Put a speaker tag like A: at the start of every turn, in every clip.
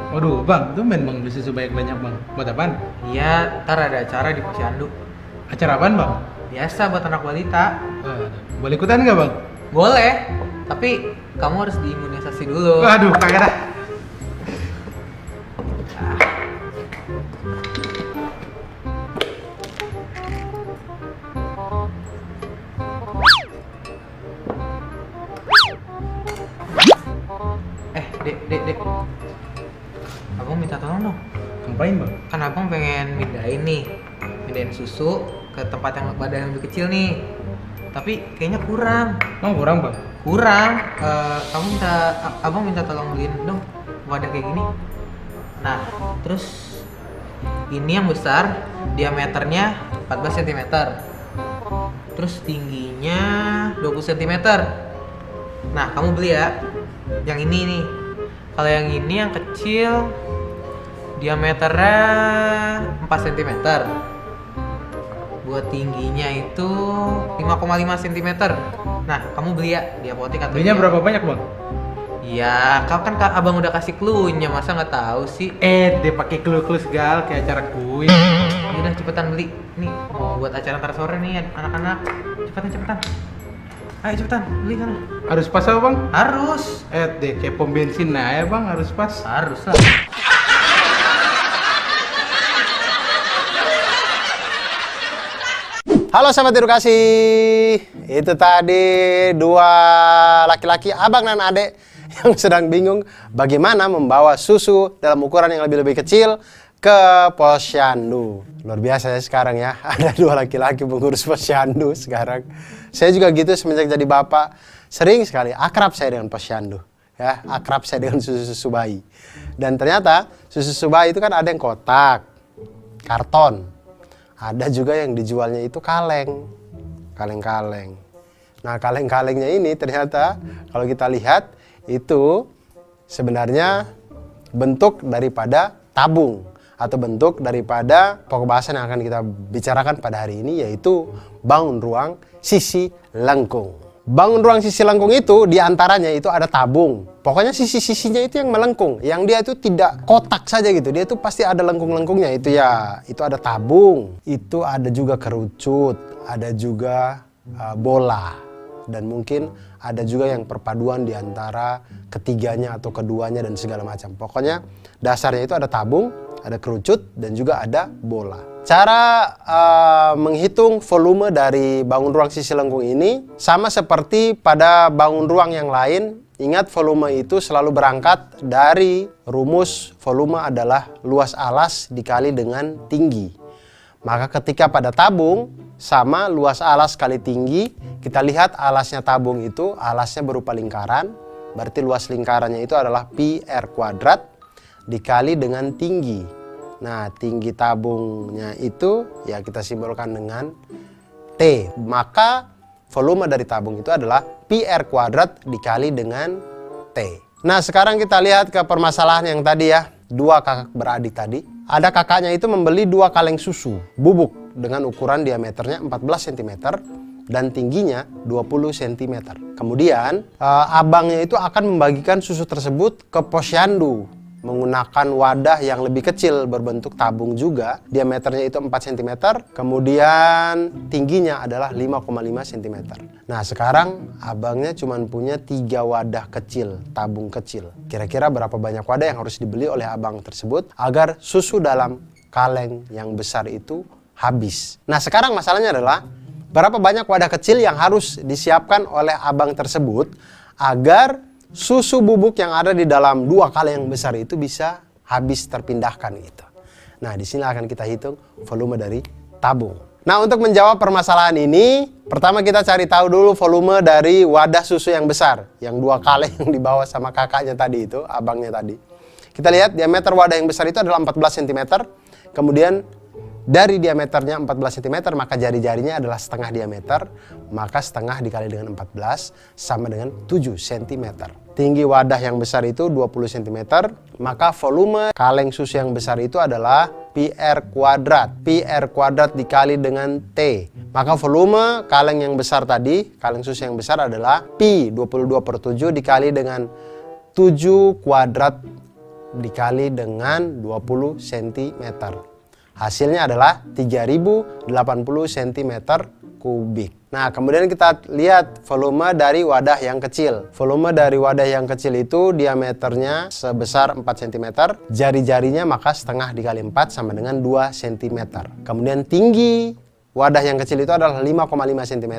A: Waduh, Bang, itu beli susu banyak-banyak, Bang. Buat apaan?
B: Iya, ntar ada acara di Posyandu.
A: Acara apaan, Bang?
B: Biasa buat anak balita.
A: Boleh ikutan nggak, Bang?
B: Boleh, tapi kamu harus diimunisasi dulu.
A: Waduh, kagak dah.
B: Dek. Abang minta tolong dong.
A: Ngapain, Bang?
B: Kan abang pengen mindahin susu ke tempat yang badan yang lebih kecil nih. Tapi kayaknya kurang.
A: Bang, kurang, Bang?
B: Kurang. Abang minta tolong beliin dong wadah kayak gini. Nah, terus ini yang besar, diameternya 14 cm. Terus tingginya 20 cm. Nah, kamu beli ya yang ini nih. Kalau yang ini yang kecil diameternya 4 cm. Buat tingginya itu 5,5 cm. Nah, kamu beli ya di apotek atau
A: Belinya berapa banyak, Bang?
B: Ya, kau kan abang udah kasih clue-nya, masa nggak tahu sih?
A: Dia pakai clue-clue segala kayak acara kuis.
B: Udah cepetan beli. Nih, mau buat acara ntar sore nih anak-anak. Cepetan. Ayo cepetan, beli kan.
A: Harus pas apa, Bang?
B: Harus.
A: Kayak pom bensin ya, Bang, harus pas.
B: Harus lah.
C: Halo sahabat edukasi, itu tadi dua laki-laki, abang dan adek yang sedang bingung bagaimana membawa susu dalam ukuran yang lebih kecil ke Posyandu. Luar biasa ya sekarang ya, ada dua laki-laki pengurus Posyandu sekarang. Saya juga gitu semenjak jadi bapak, sering sekali akrab saya dengan Posyandu. Ya, akrab saya dengan susu-susu bayi. Dan ternyata susu-susu bayi itu kan ada yang kotak, karton. Ada juga yang dijualnya itu kaleng. Nah, kaleng-kalengnya ini ternyata kalau kita lihat itu sebenarnya bentuk daripada tabung atau bentuk daripada pokok bahasan yang akan kita bicarakan pada hari ini, yaitu bangun ruang sisi lengkung. Bangun ruang sisi lengkung itu diantaranya itu ada tabung. Pokoknya sisi-sisinya itu yang melengkung, yang dia itu tidak kotak saja gitu. Dia itu pasti ada lengkung-lengkungnya. Itu ya, itu ada tabung. Itu ada juga kerucut, ada juga bola. Dan mungkin ada juga yang perpaduan di antara ketiganya atau keduanya dan segala macam. Pokoknya dasarnya itu ada tabung, ada kerucut, dan juga ada bola. Cara menghitung volume dari bangun ruang sisi lengkung ini sama seperti pada bangun ruang yang lain. Ingat, volume itu selalu berangkat dari rumus volume adalah luas alas dikali dengan tinggi. Maka ketika pada tabung sama luas alas kali tinggi, kita lihat alasnya tabung itu alasnya berupa lingkaran. Berarti luas lingkarannya itu adalah pi r kuadrat dikali dengan tinggi. Nah, tinggi tabungnya itu ya kita simbolkan dengan T. Maka volume dari tabung itu adalah pi r kuadrat dikali dengan T. Nah, sekarang kita lihat ke permasalahan yang tadi ya. Dua kakak beradik tadi. Ada kakaknya itu membeli dua kaleng susu bubuk dengan ukuran diameternya 14 cm dan tingginya 20 cm. Kemudian abangnya itu akan membagikan susu tersebut ke Posyandu menggunakan wadah yang lebih kecil berbentuk tabung juga, diameternya itu 4 cm, kemudian tingginya adalah 5,5 cm. Nah, sekarang abangnya cuma punya 3 wadah kecil, tabung kecil. Kira-kira berapa banyak wadah yang harus dibeli oleh abang tersebut agar susu dalam kaleng yang besar itu habis? Nah, sekarang masalahnya adalah berapa banyak wadah kecil yang harus disiapkan oleh abang tersebut agar susu bubuk yang ada di dalam dua kaleng yang besar itu bisa habis terpindahkan gitu. Nah, di sini akan kita hitung volume dari tabung. Nah, untuk menjawab permasalahan ini, Pertama kita cari tahu dulu volume dari wadah susu yang besar, yang 2 kaleng yang dibawa sama kakaknya tadi itu, abangnya tadi. Kita lihat diameter wadah yang besar itu adalah 14 cm. Kemudian dari diameternya 14 cm, maka jari-jarinya adalah setengah diameter, maka setengah dikali dengan 14 sama dengan 7 cm. Tinggi wadah yang besar itu 20 cm, maka volume kaleng susu yang besar itu adalah PR kuadrat. PR kuadrat dikali dengan T. Maka volume kaleng yang besar tadi, kaleng susu yang besar adalah Pi 22/7 dikali dengan 7 kuadrat dikali dengan 20 cm. Hasilnya adalah 3080 cm kubik. Nah, kemudian kita lihat volume dari wadah yang kecil. Volume dari wadah yang kecil itu diameternya sebesar 4 cm. Jari-jarinya maka setengah dikali 4 sama dengan 2 cm. Kemudian tinggi wadah yang kecil itu adalah 5,5 cm.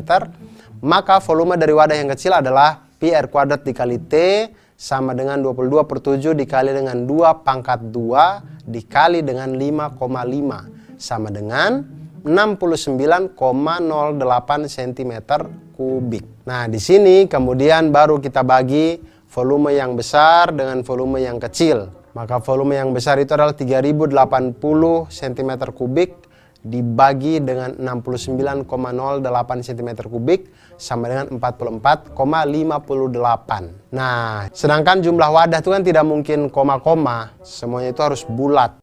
C: Maka volume dari wadah yang kecil adalah PR kuadrat dikali T sama dengan 22/7 dikali dengan 2 pangkat 2 dikali dengan 5,5 sama dengan 69,08 cm kubik. Nah, di sini kemudian baru kita bagi volume yang besar dengan volume yang kecil. Maka volume yang besar itu adalah 3080 cm kubik dibagi dengan 69,08 cm kubik sama dengan 44,58. Nah, sedangkan jumlah wadah itu kan tidak mungkin koma-koma, semuanya itu harus bulat.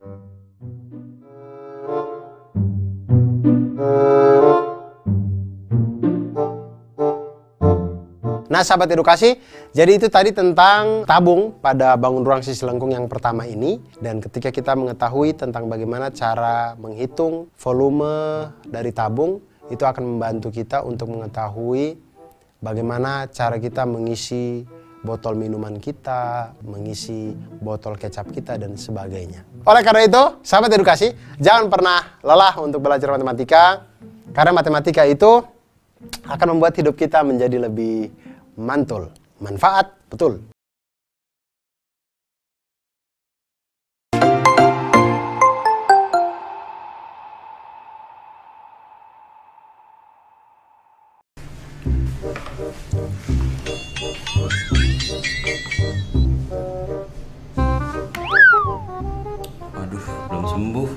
C: Nah, sahabat edukasi, jadi itu tadi tentang tabung pada bangun ruang sisi lengkung yang pertama ini. Dan ketika kita mengetahui tentang bagaimana cara menghitung volume dari tabung, itu akan membantu kita untuk mengetahui bagaimana cara kita mengisi botol minuman kita, mengisi botol kecap kita, dan sebagainya. Oleh karena itu, sahabat edukasi, jangan pernah lelah untuk belajar matematika, karena matematika itu akan membuat hidup kita menjadi lebih mantul, manfaat, betul.
D: Waduh, belum sembuh.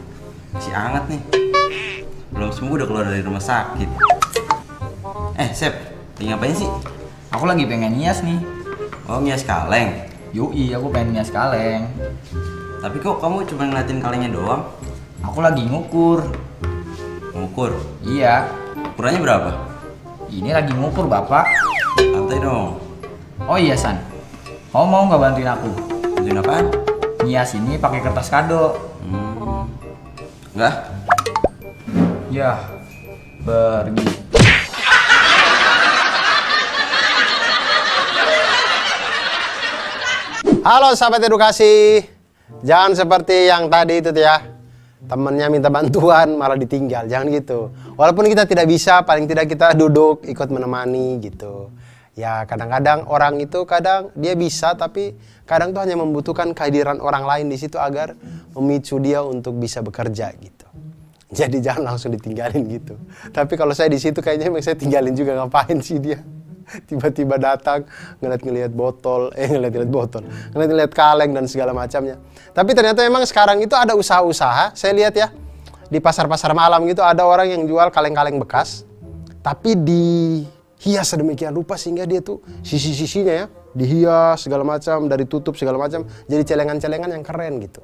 D: Masih hangat nih. Belum sembuh udah keluar dari rumah sakit. Sep, lagi ngapain sih?
E: Aku lagi pengen nyias nih.
D: Oh, ngias kaleng.
E: Yoi, aku pengen nyias kaleng.
D: Tapi kok kamu cuma ngeliatin kalengnya doang?
E: Aku lagi ngukur.
D: Ngukur?
E: Iya.
D: Ukurannya berapa?
E: Ini lagi ngukur, Bapak.
D: Santai dong.
E: Oh iya, San. Kamu mau nggak bantuin aku?
D: Bantuin apaan?
E: Nyias ini pakai kertas kado.
D: Enggak?
E: Yah, pergi.
C: Halo sahabat edukasi, jangan seperti yang tadi itu ya, temennya minta bantuan malah ditinggal, jangan gitu. Walaupun kita tidak bisa, paling tidak kita duduk ikut menemani gitu. Ya kadang-kadang orang itu kadang dia bisa, tapi kadang tuh hanya membutuhkan kehadiran orang lain di situ agar memicu dia untuk bisa bekerja gitu. Jadi jangan langsung ditinggalin gitu. Tapi kalau saya di situ kayaknya emang saya tinggalin juga, ngapain sih dia? Tiba-tiba datang ngeliat botol, ngeliat kaleng dan segala macamnya. Tapi ternyata memang sekarang itu ada usaha-usaha. Saya lihat ya di pasar-pasar malam gitu ada orang yang jual kaleng-kaleng bekas, tapi dihias sedemikian rupa sehingga dia tuh sisi-sisinya ya dihias segala macam, dari tutup segala macam, jadi celengan-celengan yang keren gitu.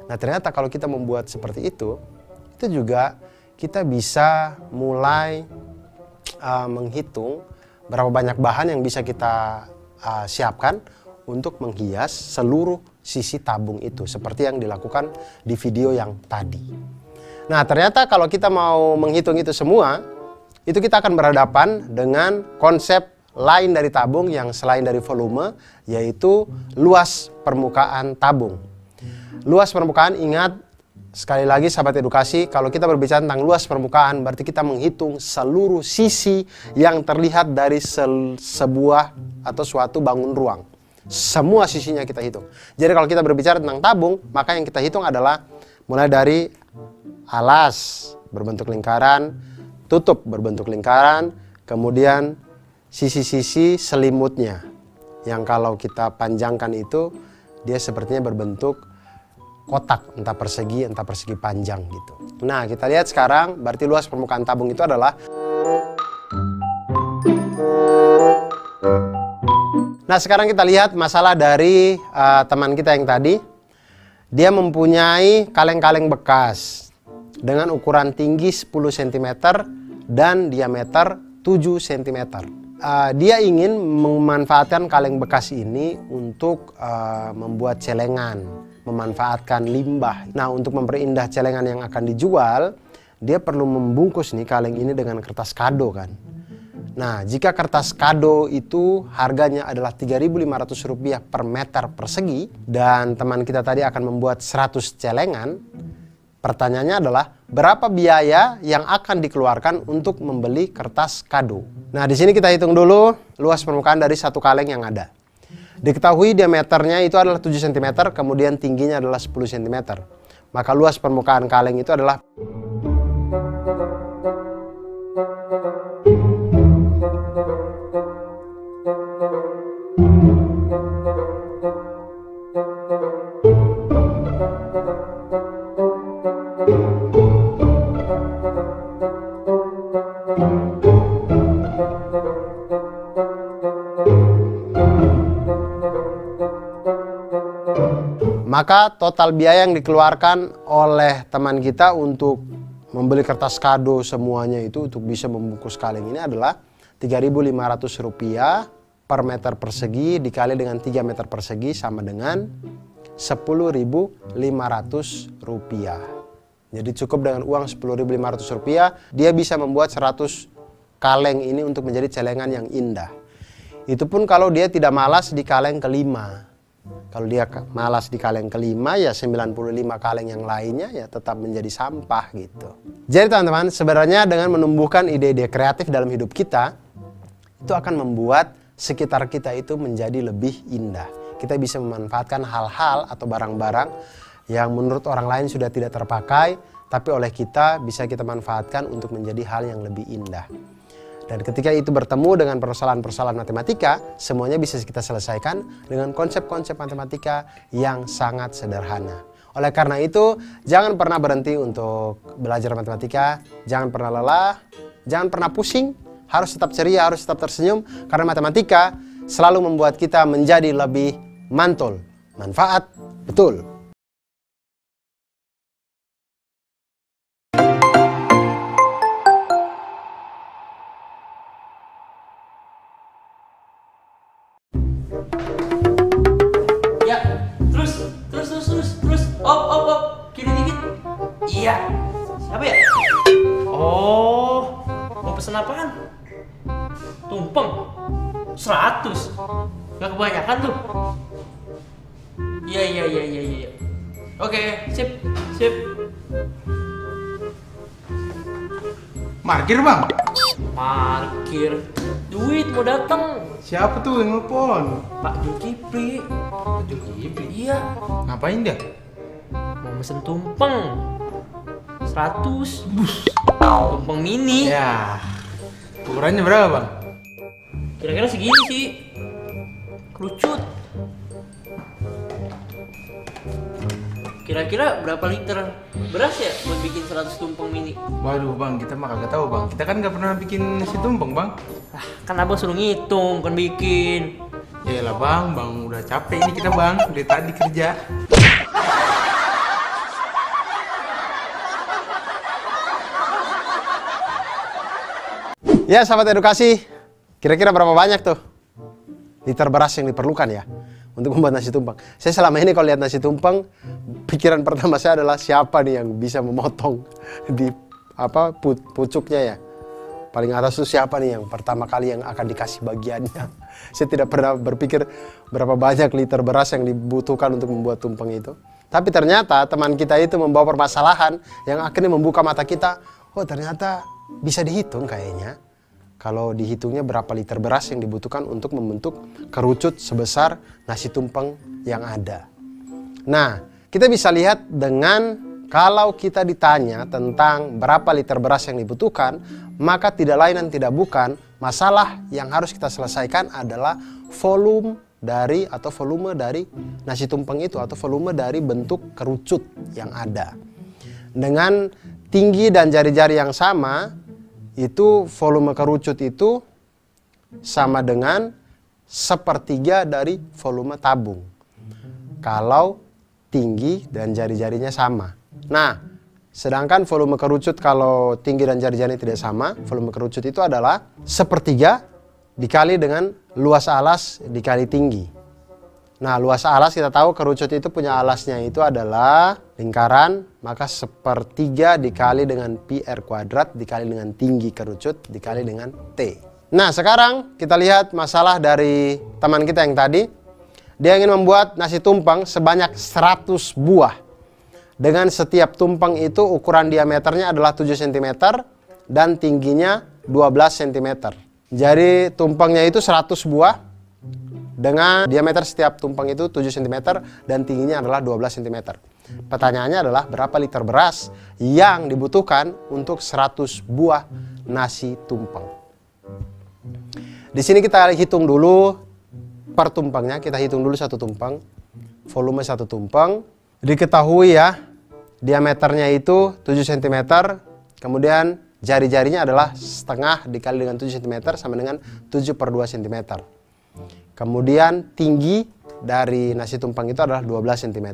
C: Nah ternyata kalau kita membuat seperti itu juga kita bisa mulai menghitung berapa banyak bahan yang bisa kita siapkan untuk menghias seluruh sisi tabung itu, seperti yang dilakukan di video yang tadi. Nah, ternyata kalau kita mau menghitung itu semua, itu kita akan berhadapan dengan konsep lain dari tabung yang selain dari volume, yaitu luas permukaan tabung. Luas permukaan, ingat, sekali lagi sahabat edukasi, kalau kita berbicara tentang luas permukaan, berarti kita menghitung seluruh sisi yang terlihat dari sebuah atau suatu bangun ruang. Semua sisinya kita hitung. Jadi kalau kita berbicara tentang tabung, maka yang kita hitung adalah mulai dari alas berbentuk lingkaran, tutup berbentuk lingkaran, kemudian sisi-sisi selimutnya yang kalau kita panjangkan itu dia sepertinya berbentuk kotak, entah persegi panjang gitu. Nah, kita lihat sekarang berarti luas permukaan tabung itu adalah. Nah, sekarang kita lihat masalah dari teman kita yang tadi. Dia mempunyai kaleng-kaleng bekas dengan ukuran tinggi 10 cm dan diameter 7 cm. Dia ingin memanfaatkan kaleng bekas ini untuk membuat celengan, memanfaatkan limbah. Nah, untuk memperindah celengan yang akan dijual, dia perlu membungkus nih kaleng ini dengan kertas kado kan. Nah, jika kertas kado itu harganya adalah Rp3.500 per meter persegi dan teman kita tadi akan membuat 100 celengan, pertanyaannya adalah berapa biaya yang akan dikeluarkan untuk membeli kertas kado. Nah, di sini kita hitung dulu luas permukaan dari satu kaleng yang ada. Diketahui diameternya itu adalah 7 cm, kemudian tingginya adalah 10 cm. Maka luas permukaan kaleng itu adalah maka total biaya yang dikeluarkan oleh teman kita untuk membeli kertas kado semuanya itu untuk bisa membungkus kaleng ini adalah Rp3.500 per meter persegi dikali dengan 3 meter persegi sama dengan Rp10.500. Jadi cukup dengan uang Rp10.500 dia bisa membuat 100 kaleng ini untuk menjadi celengan yang indah. Itu pun kalau dia tidak malas di kaleng kelima. Kalau dia malas di kaleng kelima ya 95 kaleng yang lainnya ya tetap menjadi sampah gitu. Jadi teman-teman, sebenarnya dengan menumbuhkan ide-ide kreatif dalam hidup kita itu akan membuat sekitar kita itu menjadi lebih indah. Kita bisa memanfaatkan hal-hal atau barang-barang yang menurut orang lain sudah tidak terpakai, tapi oleh kita bisa kita manfaatkan untuk menjadi hal yang lebih indah. Dan ketika itu bertemu dengan persoalan-persoalan matematika, semuanya bisa kita selesaikan dengan konsep-konsep matematika yang sangat sederhana. Oleh karena itu, jangan pernah berhenti untuk belajar matematika, jangan pernah lelah, jangan pernah pusing, harus tetap ceria, harus tetap tersenyum, karena matematika selalu membuat kita menjadi lebih mantul. Manfaat, betul.
B: Op, kiri dikit. Iya. Siapa ya? Oh, mau pesen apaan? Tumpeng 100. Gak kebanyakan tuh. Iya. Oke, sip.
A: Parkir bang?
B: Parkir. Duit mau datang.
A: Siapa tuh yang nelfon?
B: Pak Julkipli. Iya.
A: Ngapain dia?
B: Mau mesen tumpeng 100. Tumpeng mini.
A: Ya, ukurannya berapa bang?
B: Kira-kira segini sih. Kerucut. Kira-kira berapa liter beras ya buat bikin 100 tumpeng mini?
A: Waduh bang, kita mah kagak tahu bang. Kita kan nggak pernah bikin nasi tumpeng bang.
B: Kan abang suruh ngitung, bukan bikin.
A: Yalah bang, udah capek ini kita bang. Dari tadi kerja.
C: Ya sahabat edukasi, kira-kira berapa banyak tuh liter beras yang diperlukan ya untuk membuat nasi tumpeng? Saya selama ini kalau lihat nasi tumpeng, pikiran pertama saya adalah siapa nih yang bisa memotong di pucuknya ya. Paling atas itu siapa nih yang pertama kali yang akan dikasih bagiannya. Saya tidak pernah berpikir berapa banyak liter beras yang dibutuhkan untuk membuat tumpeng itu. Tapi ternyata teman kita itu membawa permasalahan yang akhirnya membuka mata kita. Oh ternyata bisa dihitung kayaknya. Kalau dihitungnya berapa liter beras yang dibutuhkan untuk membentuk kerucut sebesar nasi tumpeng yang ada. Nah, kita bisa lihat dengan kalau kita ditanya tentang berapa liter beras yang dibutuhkan, maka tidak lain dan tidak bukan masalah yang harus kita selesaikan adalah volume dari nasi tumpeng itu, atau volume dari bentuk kerucut yang ada. Dengan tinggi dan jari-jari yang sama, itu volume kerucut itu sama dengan sepertiga dari volume tabung. Kalau tinggi dan jari-jarinya sama. Nah, sedangkan volume kerucut kalau tinggi dan jari-jarinya tidak sama, volume kerucut itu adalah sepertiga dikali dengan luas alas dikali tinggi. Nah, luas alas kita tahu kerucut itu punya alasnya itu adalah lingkaran, maka sepertiga dikali dengan pi r kuadrat dikali dengan tinggi kerucut dikali dengan T. Nah, sekarang kita lihat masalah dari teman kita yang tadi. Dia ingin membuat nasi tumpeng sebanyak 100 buah. Dengan setiap tumpeng itu ukuran diameternya adalah 7 cm dan tingginya 12 cm. Jadi tumpengnya itu 100 buah dengan diameter setiap tumpeng itu 7 cm dan tingginya adalah 12 cm. Pertanyaannya adalah berapa liter beras yang dibutuhkan untuk 100 buah nasi tumpeng. Di sini kita hitung dulu per tumpengnya, kita hitung dulu satu tumpeng, volume satu tumpeng. Diketahui ya, diameternya itu 7 cm, kemudian jari-jarinya adalah setengah dikali dengan 7 cm sama dengan 7/2 cm. Kemudian tinggi dari nasi tumpeng itu adalah 12 cm,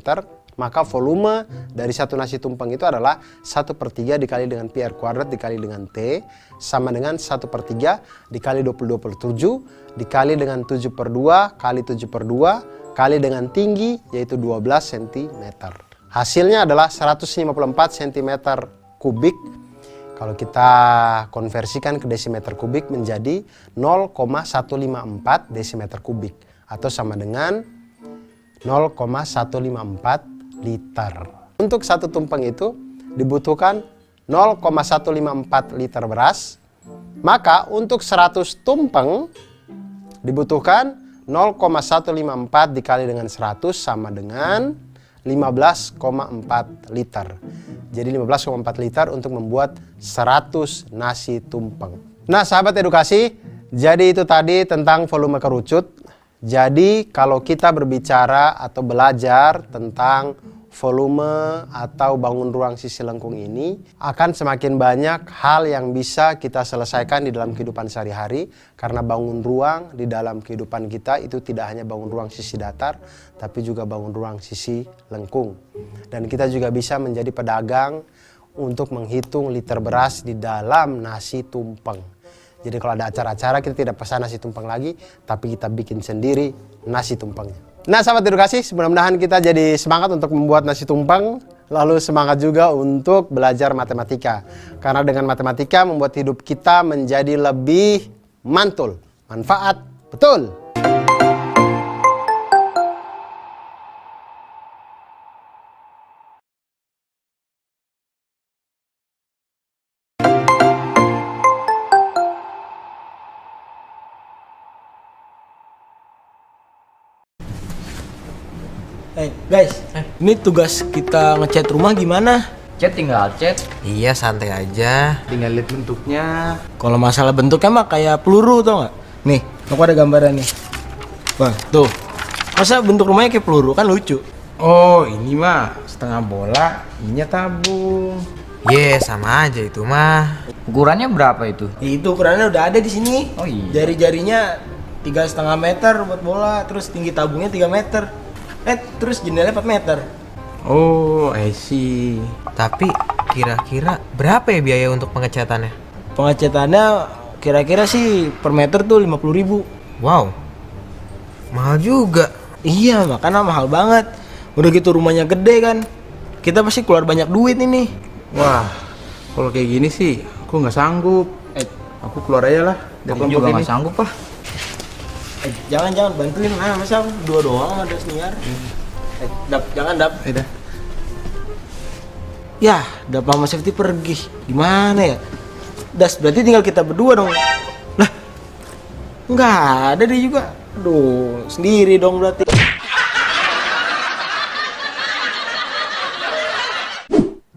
C: maka volume dari satu nasi tumpeng itu adalah 1/3 dikali dengan pi r kuadrat dikali dengan T sama dengan 1/3 dikali 20/27 dikali dengan 7/2 kali 7/2 kali dengan tinggi yaitu 12 cm. Hasilnya adalah 154 cm kubik. Kalau kita konversikan ke desimeter kubik menjadi 0,154 desimeter kubik atau sama dengan 0,154 liter. Untuk satu tumpeng itu dibutuhkan 0,154 liter beras. Maka untuk 100 tumpeng dibutuhkan 0,154 dikali dengan 100 sama dengan 15,4 liter. Jadi 15,4 liter untuk membuat 100 nasi tumpeng. Nah, sahabat edukasi, jadi itu tadi tentang volume kerucut. Jadi kalau kita berbicara atau belajar tentang volume atau bangun ruang sisi lengkung ini, akan semakin banyak hal yang bisa kita selesaikan di dalam kehidupan sehari-hari, karena bangun ruang di dalam kehidupan kita itu tidak hanya bangun ruang sisi datar, tapi juga bangun ruang sisi lengkung. Dan kita juga bisa menjadi pedagang untuk menghitung liter beras di dalam nasi tumpeng. Jadi kalau ada acara-acara kita tidak pesan nasi tumpeng lagi, tapi kita bikin sendiri nasi tumpengnya. Nah, sahabat edukasi, mudah-mudahan kita jadi semangat untuk membuat nasi tumpeng, lalu semangat juga untuk belajar matematika. Karena dengan matematika membuat hidup kita menjadi lebih mantul, manfaat, betul.
F: Guys, ini tugas kita ngecat rumah gimana?
E: Chat tinggal chat.
B: Iya, santai aja.
A: Tinggal lihat bentuknya.
F: Kalau masalah bentuknya mah kayak peluru, tau nggak? Nih, aku ada gambaran nih. Wah, tuh. Masa bentuk rumahnya kayak peluru, kan lucu.
A: Oh, ini mah setengah bola, ininya tabung.
B: Sama aja itu mah.
E: Ukurannya berapa itu?
F: Itu ukurannya udah ada di sini.
E: Oh iya.
F: Jari-jarinya 3,5 meter buat bola, terus tinggi tabungnya 3 meter. Terus jendelanya 4 meter.
A: Oh, I see.
B: Tapi kira-kira berapa ya biaya untuk pengecatannya?
F: Pengecatannya kira-kira sih per meter tuh 50.000.
B: Wow, mahal juga.
F: Iya, makanya mahal banget. Udah gitu rumahnya gede kan, kita pasti keluar banyak duit ini.
A: Wah, kalau kayak gini sih aku nggak sanggup. Aku keluar aja lah dari
E: Aku
A: kelompok
E: juga
A: ini.
E: nggak sanggup lah.
F: Jangan bantuin, masa aku dua doang ada senior. Jangan dap.
A: Udah.
F: Ya, dap sama Safety pergi. Gimana ya? Das, berarti tinggal kita berdua dong. Lah, nggak ada dia juga. Aduh, sendiri dong berarti.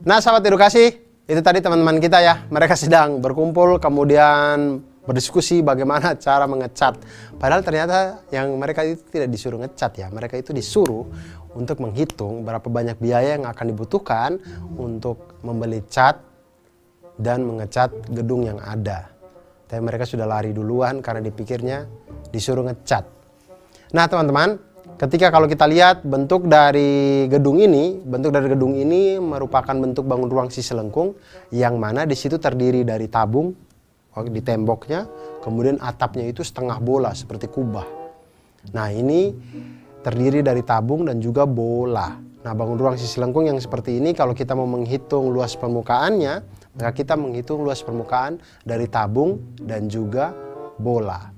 C: Nah, sahabat edukasi, itu tadi teman-teman kita ya. Mereka sedang berkumpul, kemudian berdiskusi bagaimana cara mengecat. Padahal ternyata yang mereka itu tidak disuruh ngecat ya, mereka itu disuruh untuk menghitung berapa banyak biaya yang akan dibutuhkan untuk membeli cat dan mengecat gedung yang ada. Tapi mereka sudah lari duluan karena dipikirnya disuruh ngecat. Nah teman-teman, ketika kalau kita lihat bentuk dari gedung ini merupakan bentuk bangun ruang Ciselengkung yang mana di situ terdiri dari tabung di temboknya, kemudian atapnya itu setengah bola seperti kubah. Nah ini terdiri dari tabung dan juga bola. Nah bangun ruang Ciselengkung yang seperti ini kalau kita mau menghitung luas permukaannya, maka kita menghitung luas permukaan dari tabung dan juga bola.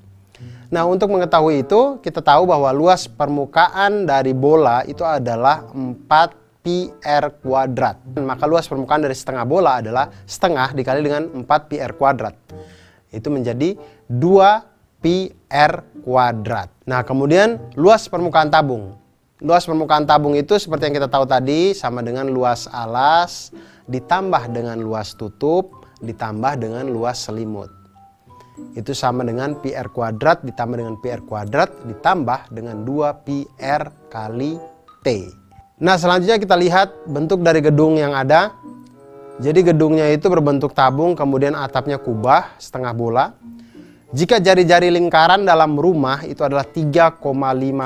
C: Nah untuk mengetahui itu kita tahu bahwa luas permukaan dari bola itu adalah 4 pi r kuadrat. Maka luas permukaan dari setengah bola adalah setengah dikali dengan 4 pi r kuadrat. Itu menjadi 2 pi r kuadrat. Nah kemudian luas permukaan tabung. Luas permukaan tabung itu seperti yang kita tahu tadi sama dengan luas alas ditambah dengan luas tutup ditambah dengan luas selimut. Itu sama dengan pi r kuadrat ditambah dengan pi r kuadrat ditambah dengan 2 pi r kali T. Nah selanjutnya kita lihat bentuk dari gedung yang ada. Jadi gedungnya itu berbentuk tabung, kemudian atapnya kubah setengah bola. Jika jari-jari lingkaran dalam rumah itu adalah 3,5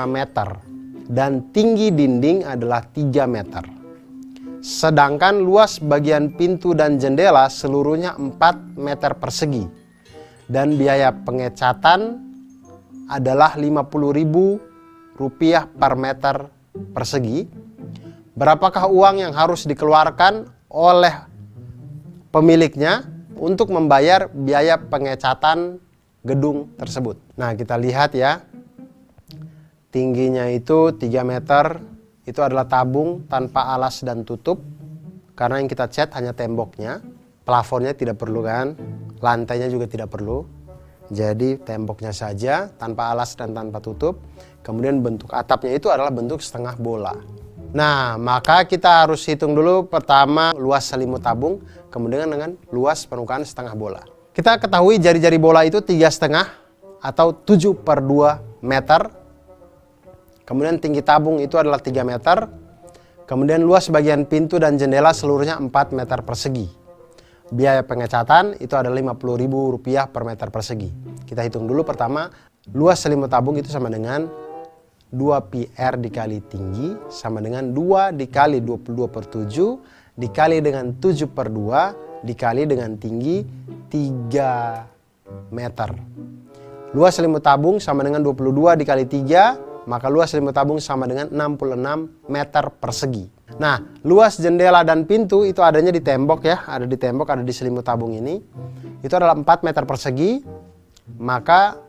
C: meter dan tinggi dinding adalah 3 meter. Sedangkan luas bagian pintu dan jendela seluruhnya 4 meter persegi. Dan biaya pengecatan adalah Rp50.000 per meter persegi. Berapakah uang yang harus dikeluarkan oleh pemiliknya untuk membayar biaya pengecatan gedung tersebut? Nah kita lihat ya, tingginya itu 3 meter, itu adalah tabung tanpa alas dan tutup. Karena yang kita cat hanya temboknya, plafonnya tidak perlu kan, lantainya juga tidak perlu. Jadi temboknya saja tanpa alas dan tanpa tutup. Kemudian bentuk atapnya itu adalah bentuk setengah bola. Nah maka kita harus hitung dulu pertama luas selimut tabung, kemudian dengan luas permukaan setengah bola. Kita ketahui jari-jari bola itu 3,5 atau 7/2 meter. Kemudian tinggi tabung itu adalah 3 meter. Kemudian luas bagian pintu dan jendela seluruhnya 4 meter persegi. Biaya pengecatan itu adalah Rp50.000 per meter persegi. Kita hitung dulu pertama, luas selimut tabung itu sama dengan 2 pi r dikali tinggi sama dengan 2 dikali 22/7 dikali dengan 7/2 dikali dengan tinggi 3 meter. Luas selimut tabung sama dengan 22 dikali 3, maka luas selimut tabung sama dengan 66 meter persegi. Nah, luas jendela dan pintu itu adanya di tembok ya, ada di tembok, ada di selimut tabung ini. Itu adalah 4 meter persegi, maka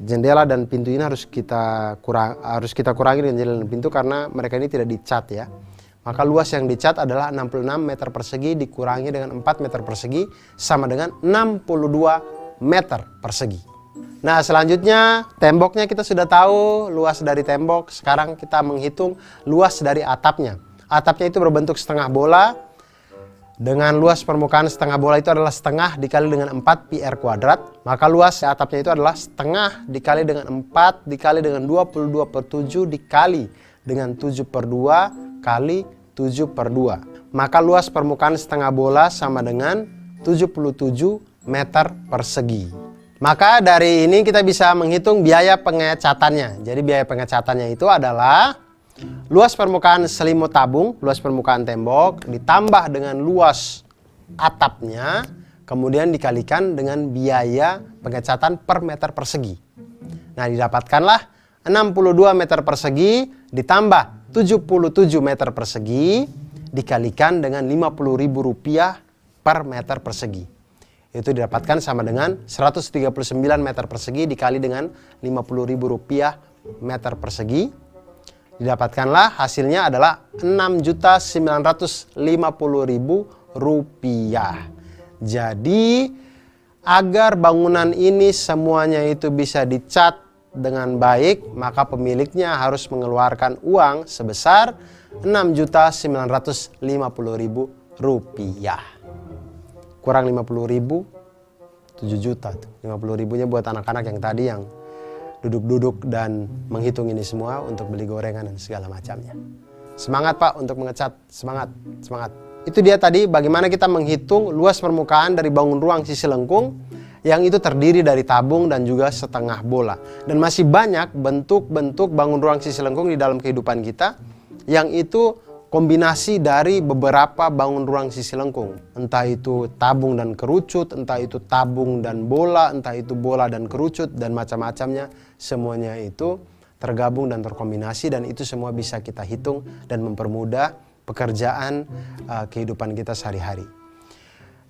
C: jendela dan pintu ini harus kita kurangi dengan jendela dan pintu karena mereka ini tidak dicat ya. Maka luas yang dicat adalah 66 meter persegi dikurangi dengan 4 meter persegi sama dengan 62 meter persegi. Nah selanjutnya temboknya kita sudah tahu luas dari tembok. Sekarang kita menghitung luas dari atapnya. Atapnya itu berbentuk setengah bola. Dengan luas permukaan setengah bola itu adalah setengah dikali dengan 4 pi r kuadrat. Maka luas atapnya itu adalah setengah dikali dengan 4 dikali dengan 22/7 dikali dengan 7/2 kali 7/2. Maka luas permukaan setengah bola sama dengan 77 meter persegi. Maka dari ini kita bisa menghitung biaya pengecatannya. Jadi biaya pengecatannya itu adalah luas permukaan selimut tabung, luas permukaan tembok, ditambah dengan luas atapnya, kemudian dikalikan dengan biaya pengecatan per meter persegi. Nah didapatkanlah 62 meter persegi ditambah 77 meter persegi dikalikan dengan Rp50.000 per meter persegi. Itu didapatkan sama dengan 139 meter persegi dikali dengan Rp50.000 meter persegi. Didapatkanlah hasilnya adalah Rp6.950.000. Jadi agar bangunan ini semuanya itu bisa dicat dengan baik, maka pemiliknya harus mengeluarkan uang sebesar Rp6.950.000. Kurang 50.000, 7 juta tuh. 50 ribunya buat anak-anak yang tadi yang duduk-duduk dan menghitung ini semua untuk beli gorengan dan segala macamnya. Semangat Pak untuk mengecat, semangat, semangat. Itu dia tadi bagaimana kita menghitung luas permukaan dari bangun ruang sisi lengkung yang itu terdiri dari tabung dan juga setengah bola. Dan masih banyak bentuk-bentuk bangun ruang sisi lengkung di dalam kehidupan kita yang itu kombinasi dari beberapa bangun ruang sisi lengkung. Entah itu tabung dan kerucut, entah itu tabung dan bola, entah itu bola dan kerucut dan macam-macamnya. Semuanya itu tergabung dan terkombinasi dan itu semua bisa kita hitung dan mempermudah pekerjaan kehidupan kita sehari-hari.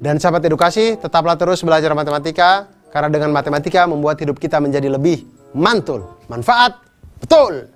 C: Dan sahabat edukasi, tetaplah terus belajar matematika karena dengan matematika membuat hidup kita menjadi lebih mantul, manfaat, betul.